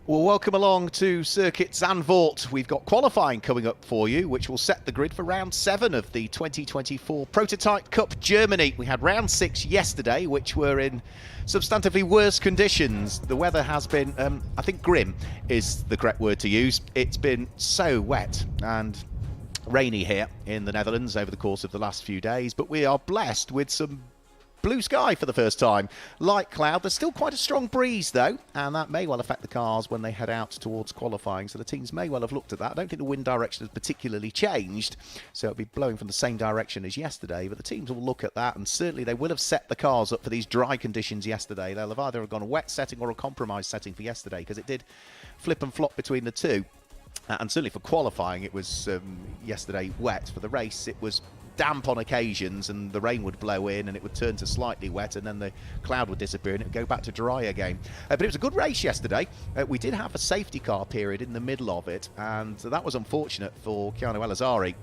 Well, welcome along to Circuit Zandvoort. We've got qualifying coming up for you, which will set the grid for round 7 of the 2024 Prototype Cup Germany. We had round 6 yesterday, which were in substantively worse conditions. The weather has been, I think grim is the correct word to use. It's been so wet and rainy here in the Netherlands over the course of the last few days, but we are blessed with some blue sky for the first time. Light cloud. There's still quite a strong breeze though, and that may well affect the cars when they head out towards qualifying, so the teams may well have looked at that. I don't think the wind direction has particularly changed, so it'll be blowing from the same direction as yesterday, but the teams will look at that, and certainly they will have set the cars up for these dry conditions yesterday. They'll have either gone a wet setting or a compromise setting for yesterday, because it did flip and flop between the two. And certainly for qualifying it was yesterday wet. For the race it was damp on occasions, and the rain would blow in and it would turn to slightly wet, and then the cloud would disappear and it would go back to dry again. But it was a good race yesterday. We did have a safety car period in the middle of it, and that was unfortunate for Keanu Elazari,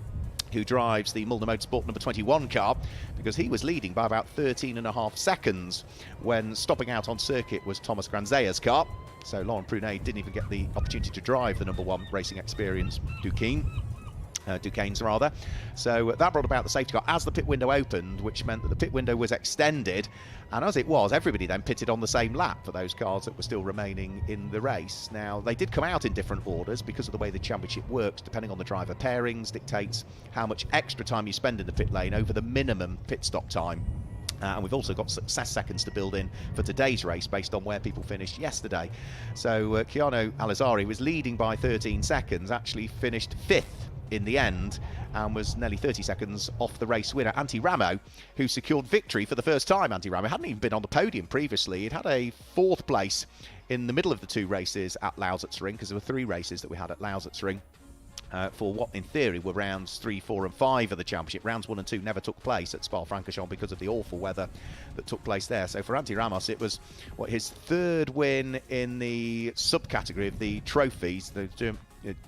who drives the Mulder Motorsport number 21 car, because he was leading by about 13.5 seconds when stopping out on circuit was Thomas Granzea's car. So Laurent Prunet didn't even get the opportunity to drive the number 1 racing experience Duquesne's rather. So that brought about the safety car as the pit window opened, which meant that the pit window was extended, and as it was, everybody then pitted on the same lap for those cars that were still remaining in the race. Now, they did come out in different orders because of the way the championship works. Depending on the driver pairings dictates how much extra time you spend in the pit lane over the minimum pit stop time. And we've also got success seconds to build in for today's race based on where people finished yesterday. So Keanu Elazari was leading by 13 seconds, actually finished 5th in the end, and was nearly 30 seconds off the race winner, Antti Ramo, who secured victory for the first time. Antti Ramo hadn't even been on the podium previously. He'd had a 4th place in the middle of the 2 races at Lausitzring, because there were 3 races that we had at Lausitzring. For what in theory were rounds 3, 4 and 5 of the championship. Rounds 1 and 2 never took place at Spa-Francorchamps because of the awful weather that took place there. So for Antti Ramos it was his 3rd win in the subcategory of the trophies, the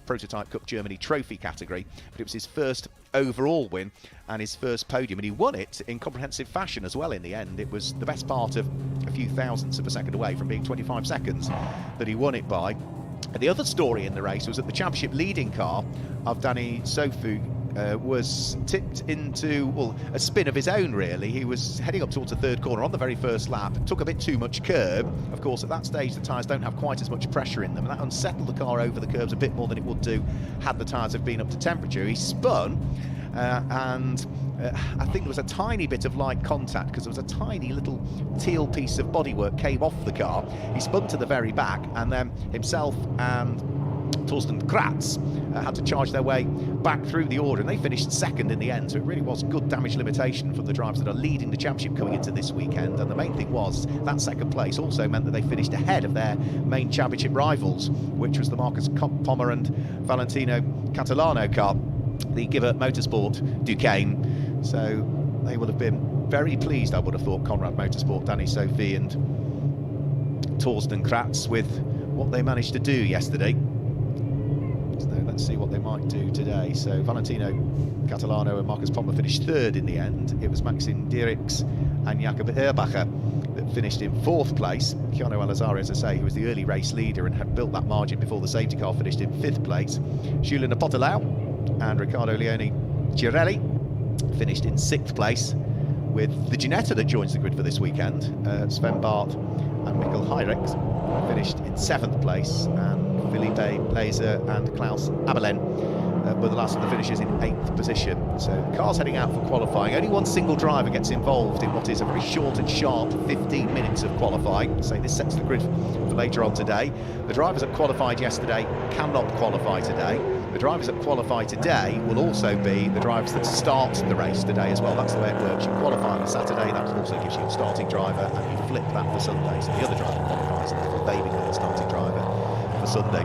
Prototype Cup Germany trophy category, but it was his 1st overall win and his 1st podium, and he won it in comprehensive fashion as well in the end. It was the best part of a few thousandths of a second away from being 25 seconds that he won it by. The other story in the race was that the championship leading car of Danny Sofu was tipped into, a spin of his own really. He was heading up towards the 3rd corner on the very first lap, took a bit too much curb. Of course, at that stage the tyres don't have quite as much pressure in them, and that unsettled the car over the curbs a bit more than it would do had the tyres have been up to temperature. He spun, and I think there was a tiny bit of light contact, because there was a tiny little teal piece of bodywork came off the car. He spun to the very back, and then himself and Torsten Kratz had to charge their way back through the order, and they finished 2nd in the end. So it really was good damage limitation from the drivers that are leading the championship coming into this weekend. And the main thing was that 2nd place also meant that they finished ahead of their main championship rivals, which was the Marcus Pommer and Valentino Catalano car, the Gibbert Motorsport Duquesne. So they would have been very pleased, I would have thought, Conrad Motorsport, Danny Sophie and Torsten Kratz, with what they managed to do yesterday. So let's see what they might do today. So Valentino Catalano and Marcus Pommer finished 3rd in the end. It was Maxim Dierix and Jakob Erbacher that finished in 4th place. Keanu Elazari, as I say, who was the early race leader and had built that margin before the safety car, finished in 5th place. Julien Apotelau and Riccardo Leone Girelli finished in 6th place, with the Ginetta that joins the grid for this weekend. Sven Bart and Mikkel Heirix finished in 7th place, and Felipe Blazer and Klaus Abelen were the last of the finishers in 8th position. So cars heading out for qualifying. Only one single driver gets involved in what is a very short and sharp 15 minutes of qualifying. So this sets the grid for later on today. The drivers that qualified yesterday cannot qualify today. The drivers that qualify today will also be the drivers that start the race today as well. That's the way it works. You qualify on Saturday, that also gives you a starting driver, and you flip that for Sunday. So the other driver qualifies, and therefore they become the starting driver for Sunday.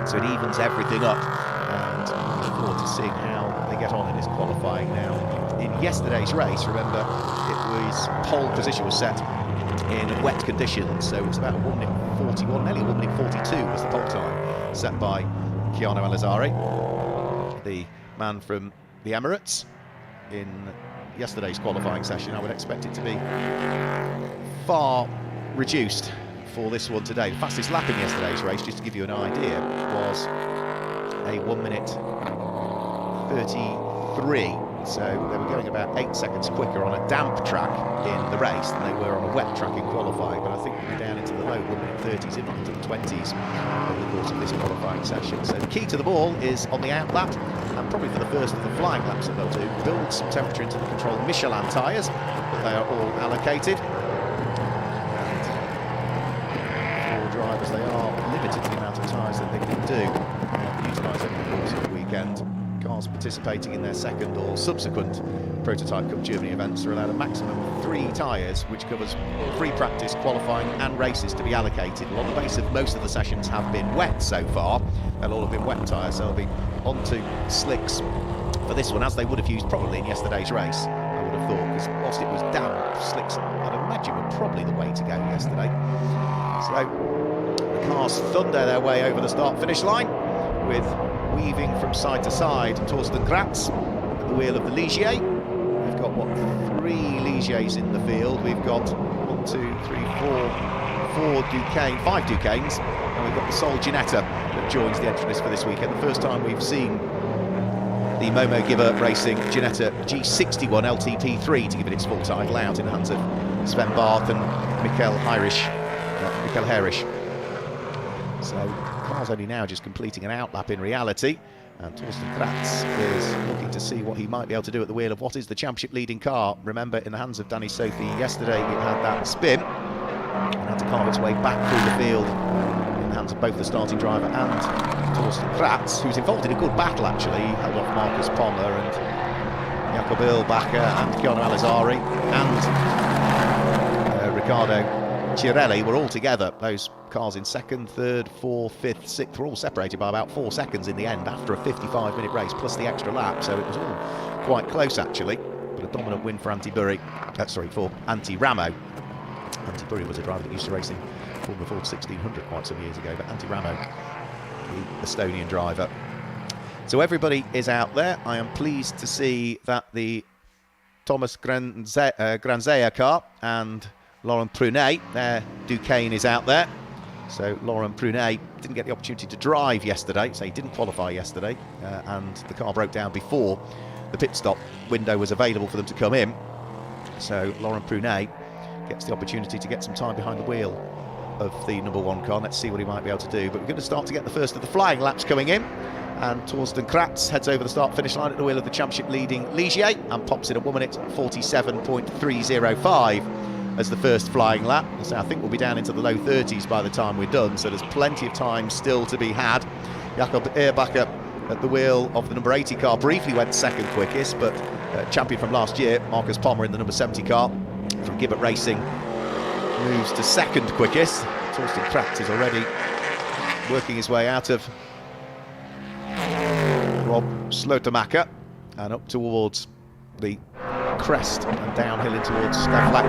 So it evens everything up, and I look forward to seeing how they get on in this qualifying now. In yesterday's race, remember, it was pole position was set in wet conditions, so it's about 1 minute 41, nearly 1 minute 42 was the pole time set by Keanu Elazari, the man from the Emirates. In yesterday's qualifying session, I would expect it to be far reduced for this one today. The fastest lap in yesterday's race, just to give you an idea, was a 1 minute 33. So they were going about 8 seconds quicker on a damp track in the race than they were on a wet track in qualifying. But I think we'll be down into the low 1 minute 30s, if not into the 20s, over the course of this qualifying session. So the key to the ball is on the out lap, and probably for the first of the flying laps that they'll do, build some temperature into the controlled Michelin tyres, but they are all allocated. And for drivers, they are limited to the amount of tyres that they can do, utilise over the course of the weekend. Cars participating in their second or subsequent Prototype Cup Germany events are allowed a maximum of 3 tyres, which covers free practice, qualifying and races to be allocated. Well, on the basis of most of the sessions have been wet so far, they'll all have been wet tyres, so they'll be onto slicks for this one, as they would have used probably in yesterday's race, I would have thought, because whilst it was damp, slicks I'd imagine were probably the way to go yesterday. So the cars thunder their way over the start-finish line, with weaving from side to side Torsten Kratz at the wheel of the Ligier. We've got, what, 3 Ligiers in the field. We've got 5 Duquesnes, and we've got the sole Ginetta that joins the entry list for this weekend. The first time we've seen the Momo Gibber Racing Ginetta G61 LTP3, to give it its full title, out in the hands of Sven Barth and Michael Heirisch. So car's only now just completing an outlap in reality, and Torsten Kratz is looking to see what he might be able to do at the wheel of what is the championship leading car. Remember, in the hands of Danny Sophie yesterday, it had that spin and had to carve its way back through the field in the hands of both the starting driver and Torsten Kratz, who's involved in a good battle actually. He held off Marcus Pommer and Jakob Erlbacher and Keanu Alizari and Riccardo Cirelli were all together. Those cars in second, third, fourth, fifth, sixth were all separated by about 4 seconds in the end after a 55-minute race plus the extra lap, so it was all quite close actually. But a dominant win for for Antti Ramo. Antti Burri was a driver that used to race in Formula Ford 1600 quite some years ago, but Antti Ramo, the Estonian driver. So everybody is out there. I am pleased to see that the Thomas Granzea car and Laurent Prunet, their Duquesne, is out there. So Laurent Prunet didn't get the opportunity to drive yesterday, so he didn't qualify yesterday, and the car broke down before the pit stop window was available for them to come in. So Laurent Prunet gets the opportunity to get some time behind the wheel of the number 1 car. Let's see what he might be able to do. But we're going to start to get the first of the flying laps coming in, and Torsten Kratz heads over the start-finish line at the wheel of the championship leading Ligier and pops in at 1 minute 47.305 as the first flying lap. So I think we'll be down into the low 30s by the time we're done, so there's plenty of time still to be had. Jakob Erlbacher at the wheel of the number 80 car briefly went second quickest, but champion from last year, Marcus Pommer, in the number 70 car from Gibbert Racing, moves to second quickest. Torsten Kratz is already working his way out of Rob Slotemacher and up towards the crest and downhill in towards Skavlak,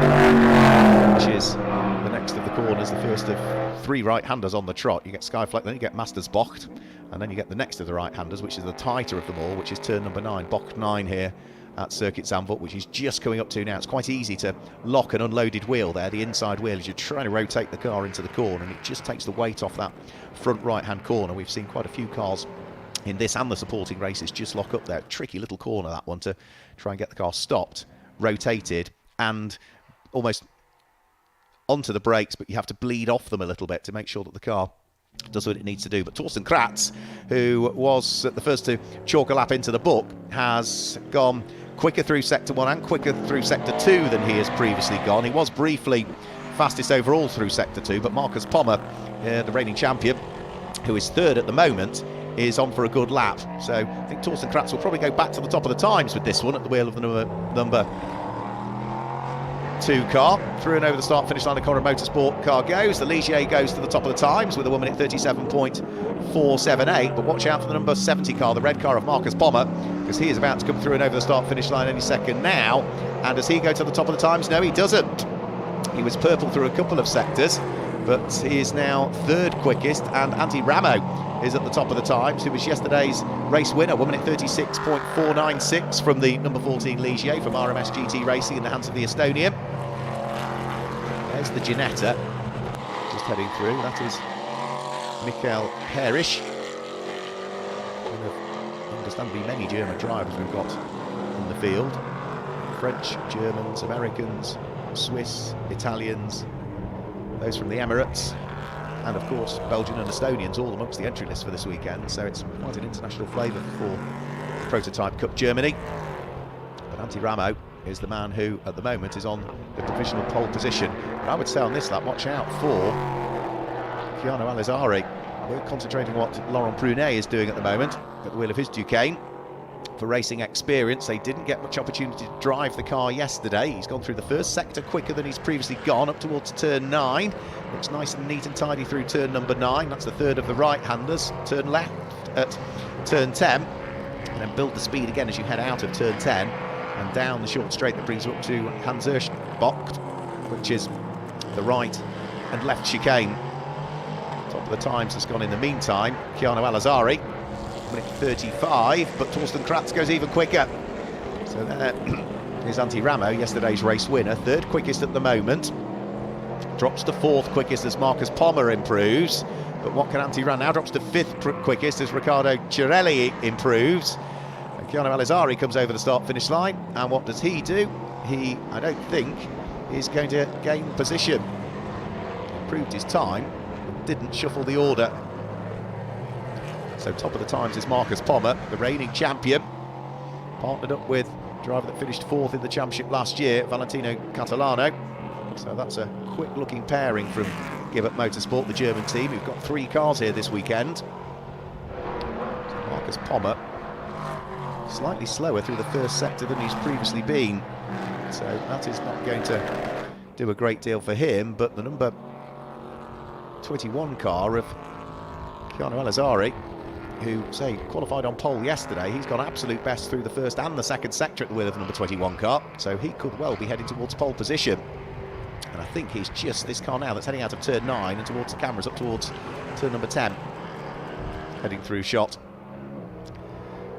which is the next of the corners, the first of 3 right-handers on the trot. You get Skyflak, then you get Mastersbocht, and then you get the next of the right-handers, which is the tighter of them all, which is turn number 9, Bocht 9 here at Circuit Zandvoort, which is just coming up to now. It's quite easy to lock an unloaded wheel there, the inside wheel, as you're trying to rotate the car into the corner, and it just takes the weight off that front right-hand corner. We've seen quite a few cars in this and the supporting races just lock up there. Tricky little corner, that one, to try and get the car stopped, rotated, and almost onto the brakes, but you have to bleed off them a little bit to make sure that the car does what it needs to do. But Torsten Kratz, who was the first to chalk a lap into the book, has gone quicker through Sector 1 and quicker through Sector 2 than he has previously gone. He was briefly fastest overall through Sector 2, but Marcus Pommer, the reigning champion, who is third at the moment, is on for a good lap. So I think Torsten Kratz will probably go back to the top of the times with this one at the wheel of the number 2 car. Through and over the start-finish line, the Conrad Motorsport car goes. The Ligier goes to the top of the times with a 1 minute 37.478. But watch out for the number 70 car, the red car of Marcus Pommer, because he is about to come through and over the start-finish line any second now. And does he go to the top of the times? No, he doesn't. He was purple through a couple of sectors, but he is now third quickest, and Antti Ramo is at the top of the times, who was yesterday's race winner, 1 minute 36.496 from the number 14 Ligier from RMS GT Racing in the hands of the Estonian. There's the Ginetta, just heading through. That is Michael Perisch. One of, understandably, many German drivers we've got in the field. French, Germans, Americans, Swiss, Italians, those from the Emirates, and of course Belgian and Estonians all amongst the entry list for this weekend. So it's quite an international flavour for the Prototype Cup Germany. But Antti Ramo is the man who at the moment is on the provisional pole position. But I would say on this lap, watch out for Chiano Alizari. We're concentrating on what Laurent Prunet is doing at the moment at the wheel of his Duqueine. For racing experience, they didn't get much opportunity to drive the car yesterday. He's gone through the first sector quicker than he's previously gone, up towards turn 9. Looks nice and neat and tidy through turn number 9. That's the third of the right-handers. Turn left at turn 10, and then build the speed again as you head out of turn 10 and down the short straight that brings you up to Hans Bocht, which is the right and left chicane. Top of the times has gone in the meantime. Chiano Alizari, minute 35, but Torsten Kratz goes even quicker. So there is Antti Ramo, yesterday's race winner, third quickest at the moment. Drops to fourth quickest as Marcus Pommer improves. But what can Antti Ramo now? Drops to fifth quickest as Riccardo Cirelli improves. And Chiano Alizari comes over the start-finish line. And what does he do? He, I don't think, is going to gain position. Improved his time, but didn't shuffle the order. So top of the times is Marcus Pommer, the reigning champion, partnered up with a driver that finished fourth in the championship last year, Valentino Catalano. So that's a quick-looking pairing from Gibbert Motorsport, the German team, who've got 3 cars here this weekend. So Marcus Pommer, slightly slower through the first sector than he's previously been. So that is not going to do a great deal for him, but the number 21 car of Chiano Alizari, who, say, qualified on pole yesterday, he's gone absolute best through the first and the second sector at the wheel of the number 21 car, so he could well be heading towards pole position. And I think he's just this car now that's heading out of turn 9 and towards the cameras up towards turn number 10, heading through shot.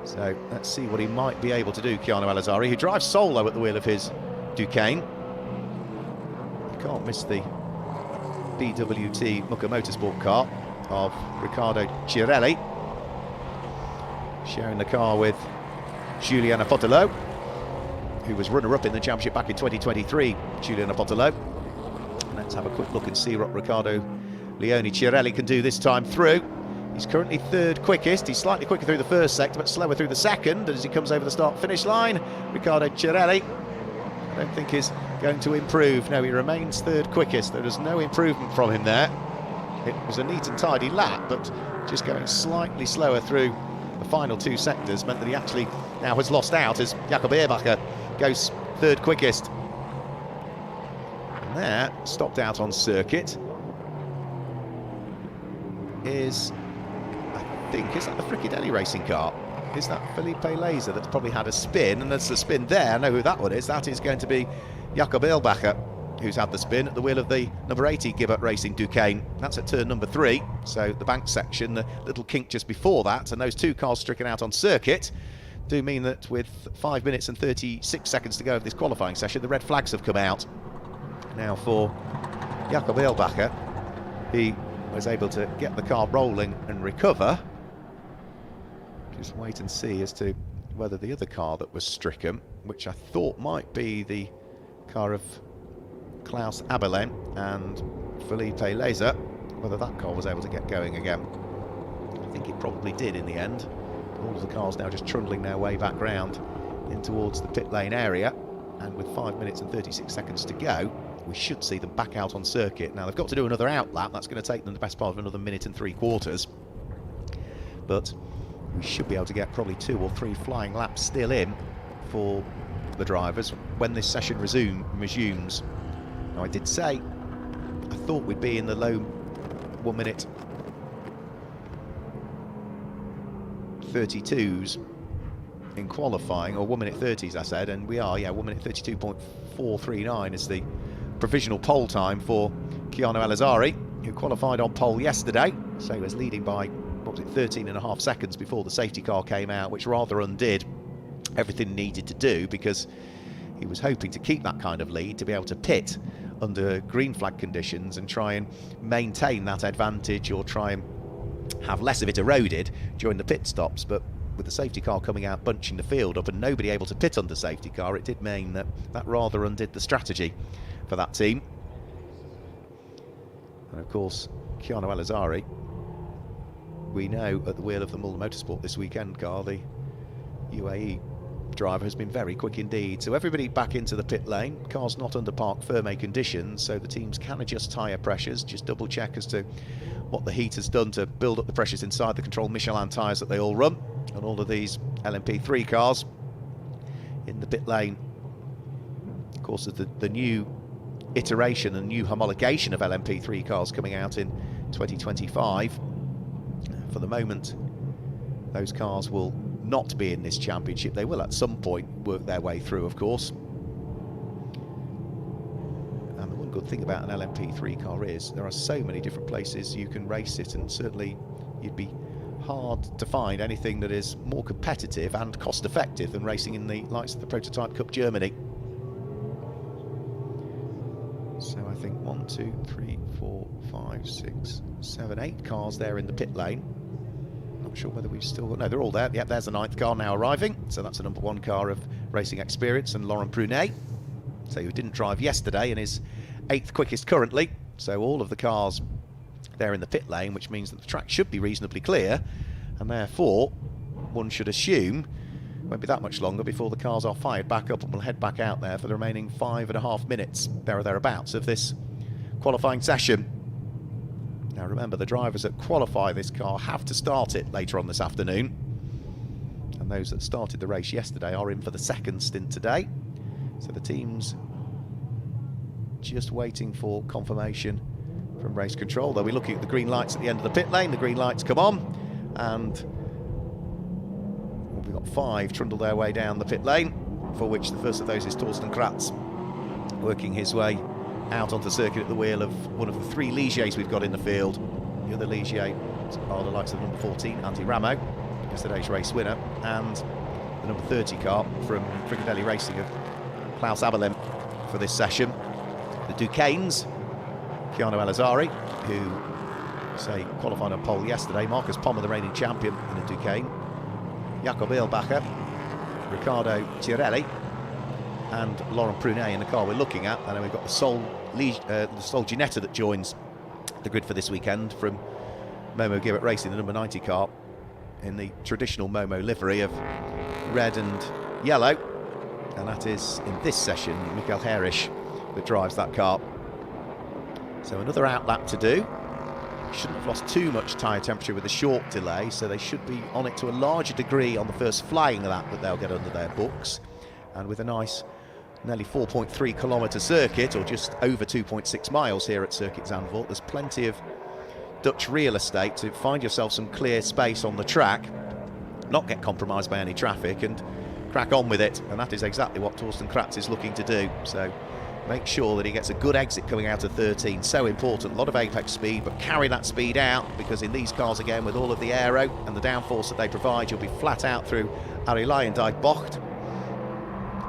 So let's see what he might be able to do, Chiano Alizari, who drives solo at the wheel of his Duqueine. You can't miss the BWT Mucca Motorsport car of Riccardo Cirelli, sharing the car with Giuliano Potolo, who was runner-up in the championship back in 2023, Giuliano Potolo. Let's have a quick look and see what Riccardo Leone Cirelli can do this time through. He's currently third quickest. He's slightly quicker through the first sector, but slower through the second. And as he comes over the start-finish line, Riccardo Cirelli, I don't think is going to improve. No, he remains third quickest. There is no improvement from him there. It was a neat and tidy lap, but just going slightly slower through the final 2 sectors meant that he actually now has lost out as Jakob Ehrbacher goes third quickest. And there, stopped out on circuit, is, I think, is that the Fricadelli racing car? Is that Felipe Laser that's probably had a spin? And there's a spin there. I know who that one is. That is going to be Jakob Ehrbacher, who's had the spin at the wheel of the number 80 Gibbert Racing Duqueine. That's at turn number 3, so the bank section, the little kink just before that, and those 2 cars stricken out on circuit do mean that with 5 minutes and 36 seconds to go of this qualifying session, the red flags have come out. Now for Jakob Ehrbacher, he was able to get the car rolling and recover. Just wait and see as to whether the other car that was stricken, which I thought might be the car of Klaus Abelen and Felipe Laser, whether that car was able to get going again. I think it probably did in the end. All of the cars now just trundling their way back round in towards the pit lane area, and with 5 minutes and 36 seconds to go, we should see them back out on circuit. Now they've got to do another out lap. That's going to take them the best part of another minute and 3/4, but we should be able to get probably 2 or 3 flying laps still in for the drivers when this session resumes. Now, I did say I thought we'd be in the low 1 minute 32s in qualifying, or 1 minute 30s I said, and we are, yeah, 1 minute 32.439 is the provisional pole time for Chiano Alizari, who qualified on pole yesterday, so he was leading by, what was it, 13.5 seconds before the safety car came out, which rather undid everything needed to do, because he was hoping to keep that kind of lead to be able to pit under green flag conditions and try and maintain that advantage, or try and have less of it eroded during the pit stops. But with the safety car coming out bunching the field up and nobody able to pit under safety car, it did mean that rather undid the strategy for that team. And of course, Keanu Elazari, we know at the wheel of the Mulder Motorsport this weekend car, the UAE driver has been very quick indeed. So everybody back into the pit lane. Car's not under parc ferme conditions, so the teams can adjust tyre pressures, just double check as to what the heat has done to build up the pressures inside the controlled Michelin tyres that they all run. And all of these LMP3 cars in the pit lane, of course, is the new iteration and new homologation of LMP3 cars coming out in 2025. For the moment, those cars will not be in this championship. They will at some point work their way through, of course. And the one good thing about an LMP3 car is there are so many different places you can race it, and certainly you'd be hard to find anything that is more competitive and cost effective than racing in the likes of the Prototype Cup Germany. So I think 1, 2, 3, 4, 5, 6, 7, 8 cars there in the pit lane. Not sure whether we've still got... No, they're all there. Yep, there's the 9th car now arriving. So that's the number 1 car of racing experience, and Laurent Prunet, so who didn't drive yesterday and is 8th quickest currently. So all of the cars there in the pit lane, which means that the track should be reasonably clear, and therefore one should assume it won't be that much longer before the cars are fired back up and will head back out there for the remaining 5.5 minutes, there or thereabouts, of this qualifying session. Now remember, the drivers that qualify this car have to start it later on this afternoon, and those that started the race yesterday are in for the 2nd stint today. So the team's just waiting for confirmation from race control. They'll be looking at the green lights at the end of the pit lane. The green lights come on, and we've got 5 trundle their way down the pit lane, for which the first of those is Torsten Kratz, working his way out onto circuit at the wheel of one of the 3 Ligiers we've got in the field. The other Ligier are the likes of the number 14, Antti Ramo, yesterday's race winner, and the number 30 car from Fricadelli Racing of Klaus Abelin for this session. The Duquesnes, Keanu Elazari, who, say, qualified on pole yesterday. Marcus Pommer, the reigning champion in the Duquesne. Jakob Eilbacher, Riccardo Tirelli, and Laurent Prunet in the car we're looking at. And then we've got the Sol Ginetta that joins the grid for this weekend from Momo Gibbet Racing, the number 90 car, in the traditional Momo livery of red and yellow. And that is, in this session, Michael Herrisch that drives that car. So another outlap to do. Shouldn't have lost too much tyre temperature with a short delay, so they should be on it to a larger degree on the first flying lap that they'll get under their books. And with a nice nearly 4.3 kilometre circuit, or just over 2.6 miles here at Circuit Zandvoort, there's plenty of Dutch real estate to find yourself some clear space on the track, not get compromised by any traffic, and crack on with it. And that is exactly what Torsten Kratz is looking to do. So make sure that he gets a good exit coming out of 13. So important. A lot of apex speed, but carry that speed out, because in these cars, again, with all of the aero and the downforce that they provide, you'll be flat out through Arie Luyendyk Bocht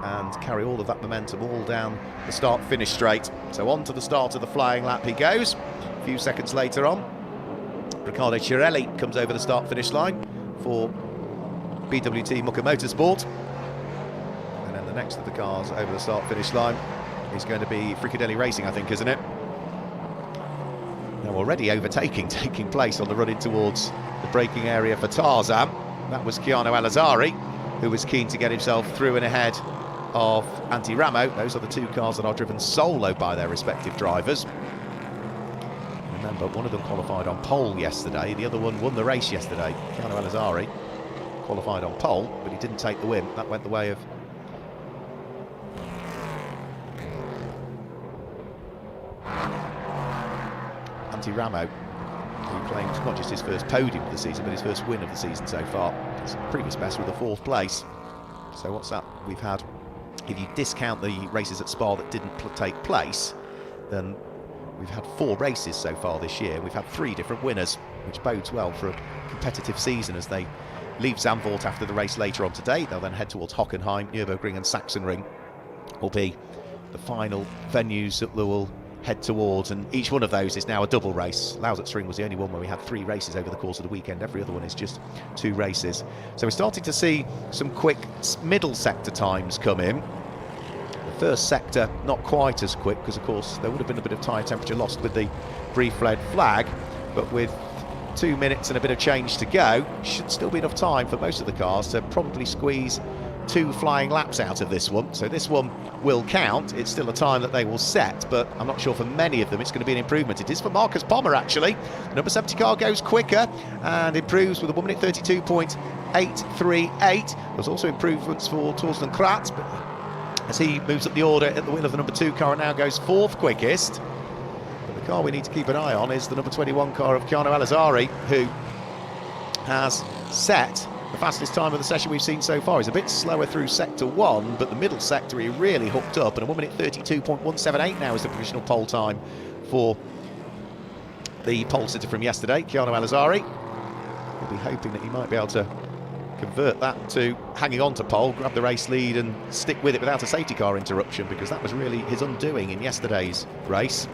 and carry all of that momentum all down the start-finish straight. So on to the start of the flying lap he goes. A few seconds later on, Riccardo Tirelli comes over the start-finish line for BWT Mucker Motorsport. And then the next of the cars over the start-finish line is going to be Fricadelli Racing, I think, isn't it? Now already taking place on the run in towards the braking area for Tarzan. That was Keanu Elazari, who was keen to get himself through and ahead of Antti Ramo. Those are the 2 cars that are driven solo by their respective drivers. Remember, one of them qualified on pole yesterday, the other one won the race yesterday. Keanu Elazari qualified on pole, but he didn't take the win. That went the way of Antti Ramo, who claims not just his first podium of the season, but his first win of the season so far. His previous best with a 4th place. So what's that? We've had, if you discount the races at Spa that didn't take place, then we've had 4 races so far this year. We've had 3 different winners, which bodes well for a competitive season as they leave Zandvoort after the race later on today. They'll then head towards Hockenheim, Nürburgring and Sachsenring. Will be the final venues that we will head towards, and each one of those is now a double race. Lausitzring was the only one where we had 3 races over the course of the weekend. Every other one is just 2 races. So we're starting to see some quick middle sector times come in. The first sector not quite as quick, because of course there would have been a bit of tyre temperature lost with the brief red flag, but with 2 minutes and a bit of change to go, should still be enough time for most of the cars to probably squeeze 2 flying laps out of this one. So this one will count. It's still a time that they will set, but I'm not sure for many of them it's going to be an improvement. It is for Marcus Pommer, actually. The number 70 car goes quicker and improves with a 1 minute 32.838. There's also improvements for Torsten Kratz, but as he moves up the order at the wheel of the number 2 car and now goes 4th quickest. But the car we need to keep an eye on is the number 21 car of Keanu Alazari, who has set the fastest time of the session we've seen so far. He's a bit slower through sector 1, but the middle sector he really hooked up, and a 1 minute 32.178 now is the provisional pole time for the pole sitter from yesterday, Keanu Alazari. We'll be hoping that he might be able to convert that to hanging on to pole, grab the race lead and stick with it without a safety car interruption, because that was really his undoing in yesterday's race.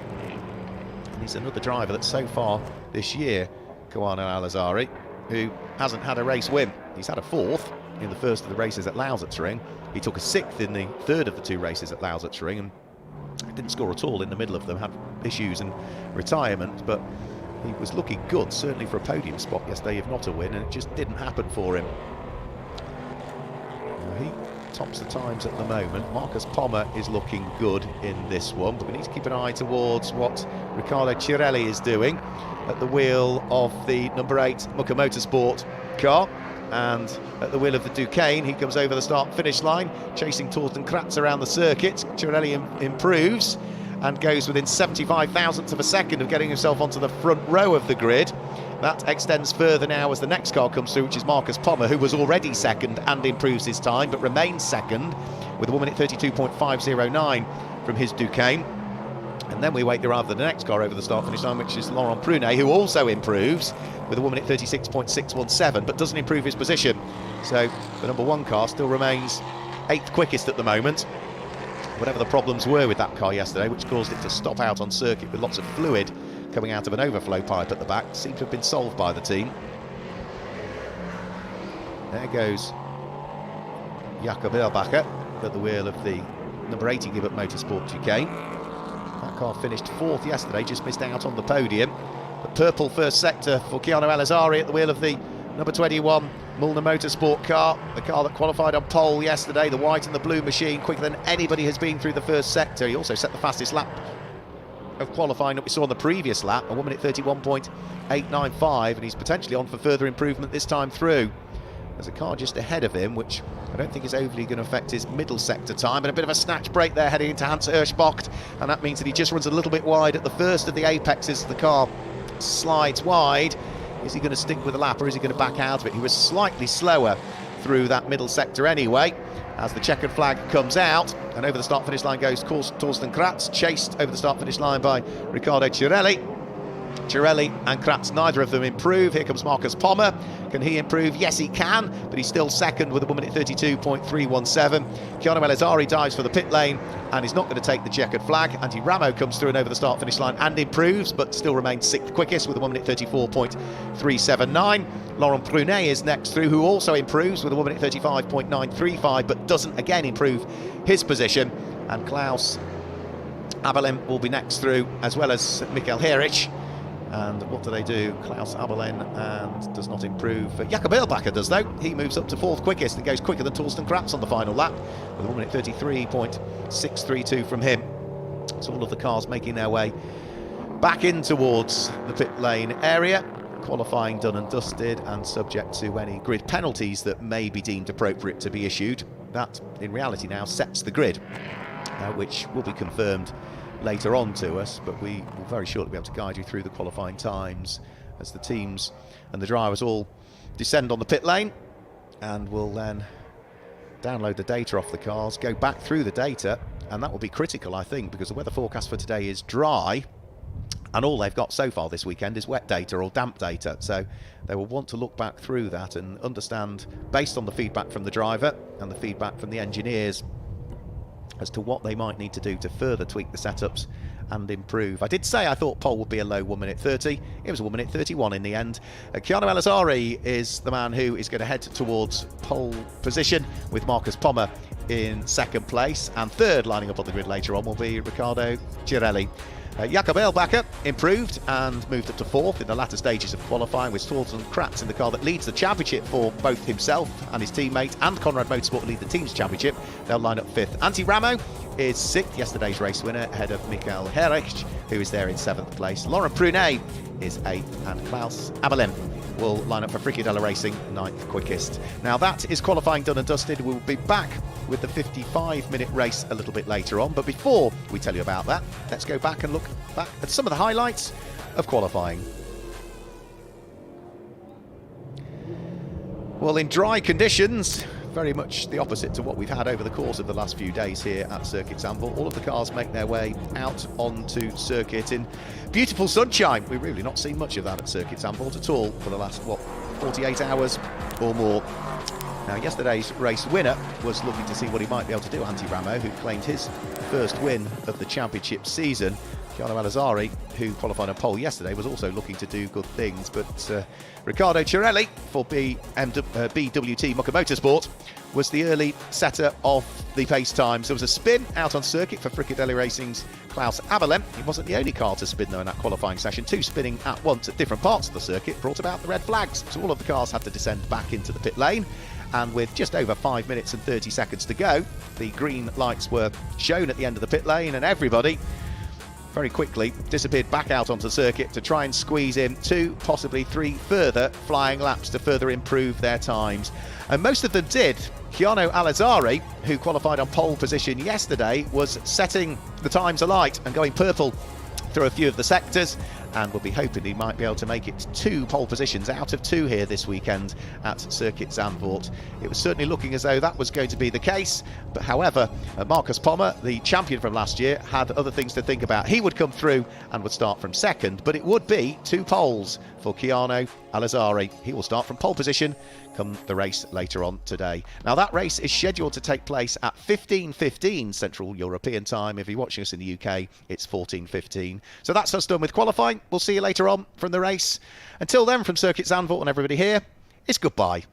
And he's another driver that so far this year, Keanu Alazari, who hasn't had a race win. He's had a 4th in the first of the races at Lausitzring. He took a 6th in the 3rd of the 2 races at Lausitzring and didn't score at all in the middle of them, had issues and retirement, but he was looking good, certainly for a podium spot yesterday, if not a win, and it just didn't happen for him. He tops the times at the moment. Marcus Pommer is looking good in this one, but we need to keep an eye towards what Riccardo Cirelli is doing at the wheel of the number 8 Mucka Motorsport car, and at the wheel of the Duqueine he comes over the start-finish line, chasing Torsten Kratz around the circuit. Cirelli improves and goes within 75 thousandths of a second of getting himself onto the front row of the grid. That extends further now as the next car comes through, which is Marcus Pommer, who was already second and improves his time, but remains second with a 1 minute 32.509 from his Duqueine. And then we wait the arrival of the next car over the start-finish line, which is Laurent Prunet, who also improves with a 1 minute 36.617, but doesn't improve his position. So the number 1 car still remains 8th quickest at the moment. Whatever the problems were with that car yesterday, which caused it to stop out on circuit with lots of fluid coming out of an overflow pipe at the back, seemed to have been solved by the team. There goes Jakob Erlbacher at the wheel of the number 80 Gibbet Motorsport Duqueine. That car finished 4th yesterday, just missed out on the podium. The purple first sector for Keanu Alazari at the wheel of the number 21 Mulner Motorsport car, the car that qualified on pole yesterday, the white and the blue machine, quicker than anybody has been through the first sector. He also set the fastest lap of qualifying that we saw on the previous lap, a 1 minute 31.895, and he's potentially on for further improvement this time through. There's a car just ahead of him, which I don't think is overly going to affect his middle sector time, and a bit of a snatch break there heading into Hans Hirschbocht, and that means that he just runs a little bit wide at the first of the apexes. The car slides wide. Is he going to stick with the lap, or is he going to back out of it? He was slightly slower through that middle sector anyway, as the checkered flag comes out, and over the start-finish line goes Torsten Kratz, chased over the start-finish line by Riccardo Cirelli. Cirelli and Kratz, neither of them improve. Here comes Marcus Pommer. Can he improve? Yes, he can, but he's still second with a 1 minute 32.317. Keanu Alazari dives for the pit lane and is not going to take the checkered flag. Andy Ramo comes through and over the start-finish line and improves, but still remains 6th quickest with a 1 minute 34.379. Laurent Prunet is next through, who also improves with a 1 minute 35.935, but doesn't again improve his position. And Klaus Abelin will be next through, as well as Michael Herich. And what do they do? Klaus Abelin and does not improve. Jakob Erlbacher does, though. He moves up to 4th quickest and goes quicker than Torsten Kratz on the final lap with a 1 minute 33.632 from him. So all of the cars making their way back in towards the pit lane area. Qualifying done and dusted, and subject to any grid penalties that may be deemed appropriate to be issued. That, in reality now, sets the grid, which will be confirmed later on to us, but we will very shortly be able to guide you through the qualifying times as the teams and the drivers all descend on the pit lane, and we'll then download the data off the cars, go back through the data, and that will be critical, I think, because the weather forecast for today is dry, and all they've got so far this weekend is wet data or damp data. So they will want to look back through that and understand, based on the feedback from the driver and the feedback from the engineers, as to what they might need to do to further tweak the setups and improve. I did say I thought pole would be a low 1 minute 30. It was 1 minute 31 in the end. Keanu Elazari is the man who is going to head towards pole position, with Marcus Pommer in second place, and third lining up on the grid later on will be Riccardo Girelli. Jakob Eilbacher improved and moved up to fourth in the latter stages of qualifying, with Thorsten Kratz in the car that leads the championship for both himself and his teammate, and Conrad Motorsport lead the team's championship. They'll line up fifth. Antti Ramo is sixth, yesterday's race winner, ahead of Mikael Herrecht, who is there in seventh place. Laurent Prunet is eighth, and Klaus Abelin will line up for Frickadella Racing, ninth quickest. Now that is qualifying done and dusted. We'll be back with the 55-minute race a little bit later on. But before we tell you about that, let's go back and look back at some of the highlights of qualifying. Well, in dry conditions, very much the opposite to what we've had over the course of the last few days here at Circuit Zandvoort. All of the cars make their way out onto circuit in beautiful sunshine. We've really not seen much of that at Circuit Zandvoort at all for the last, 48 hours or more. Now, yesterday's race winner was looking to see what he might be able to do, Antti Ramo, who claimed his first win of the championship season. Keanu Elazari, who qualified on pole yesterday, was also looking to do good things, but Riccardo Girelli for BWT Mucker Motorsport was the early setter of the pace times. There was a spin out on circuit for Frickadella Racing's Klaus Abelin. He wasn't the only car to spin though in that qualifying session. Two spinning at once at different parts of the circuit brought about the red flags, so all of the cars had to descend back into the pit lane. And with just over 5 minutes and 30 seconds to go, the green lights were shown at the end of the pit lane, and everybody very quickly disappeared back out onto the circuit to try and squeeze in 2, possibly 3 further flying laps to further improve their times. And most of them did. Keanu Elazari, who qualified on pole position yesterday, was setting the times alight and going purple through a few of the sectors, and will be hoping he might be able to make it 2 pole positions out of 2 here this weekend at Circuit Zandvoort. It was certainly looking as though that was going to be the case, but however, Marcus Pommer, the champion from last year, had other things to think about. He would come through and would start from second, but it would be 2 poles for Keanu Elazari. He will start from pole position come the race later on today. Now that race is scheduled to take place at 15:15 Central European time. If you're watching us in the UK, it's 14:15. So that's us done with qualifying. We'll see you later on from the race. Until then, from Circuit Zandvoort and everybody here, it's goodbye.